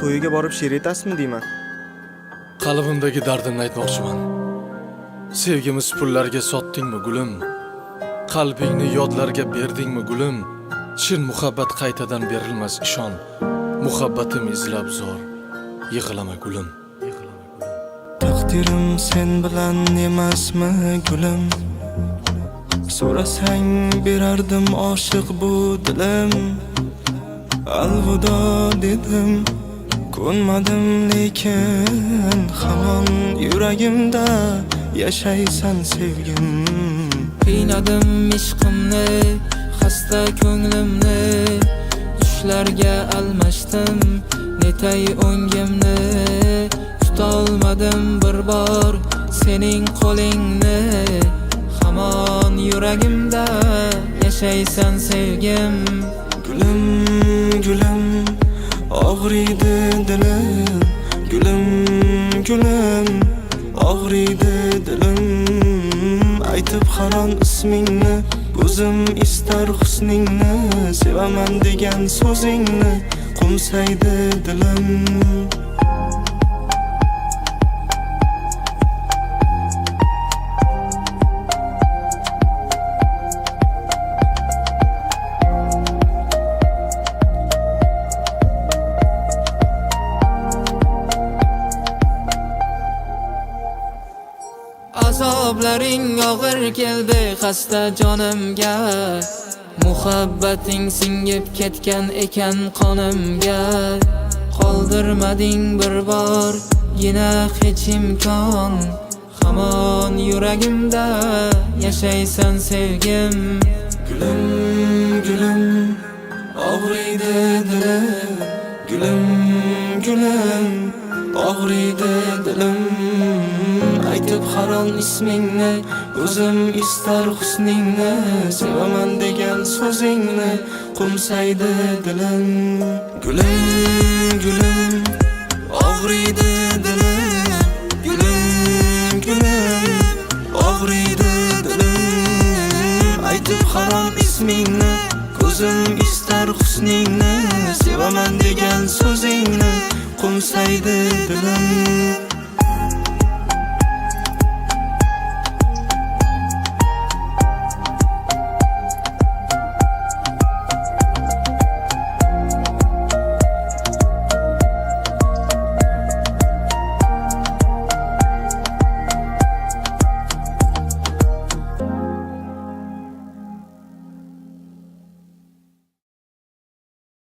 to'yiga borib she'r aytasizmi deyman. Qalbimdagi dardimni aytmoqchiman. Sevgimiz pullarga sotdingmi gulim? Qalbingni yodlarga berdingmi gulim? Chin muhabbat qaytadan berilmas ishon. Muhabbatim izlab zor. Yig'lama gulim. Taqdirim sen bilan emasmi gulim? So'rasang berardim oshiq bu dilim. Alvido dedim, ko'nmadim lekin hamon yuragimda yashaysan sevgim. Qiynadim ishqimni, xasta ko'nglimni, tushlarga almashdim netay o'ngimni. Tutolmadim bir bor sening qo'lingni, hamon yuragimda yashaysan sevgim. Gülüm, gülüm, og'riydi dilim. Gülüm, gülüm, og'riydi dilim. Aytib haron ismingni, o'zim istar husningni. Sevaman degan so'zingni, qo'msaydi dilim. Azoblaring og'ir keldi xasta jonimga. Muhabbating singib ketgan ekan qonimga. Qoldirmading bir bor yina hech imkon, hamon yuragimda yashaysan sevgim. Gülüm, gülüm, og'riydi dilim. Gülüm, gülüm, og'riydi dilim. Aytib haron ismingni, o'zim istar husningni. Sevaman degan so'zingni, qo'msaydi dilim. Gülüm, gülüm, og'riydi dilim. Gülüm, gülüm, og'riydi dilim. Aytib haron ismingni, o'zim istar husningni. Sevaman degan so'zingni, qo'msaydi dilim.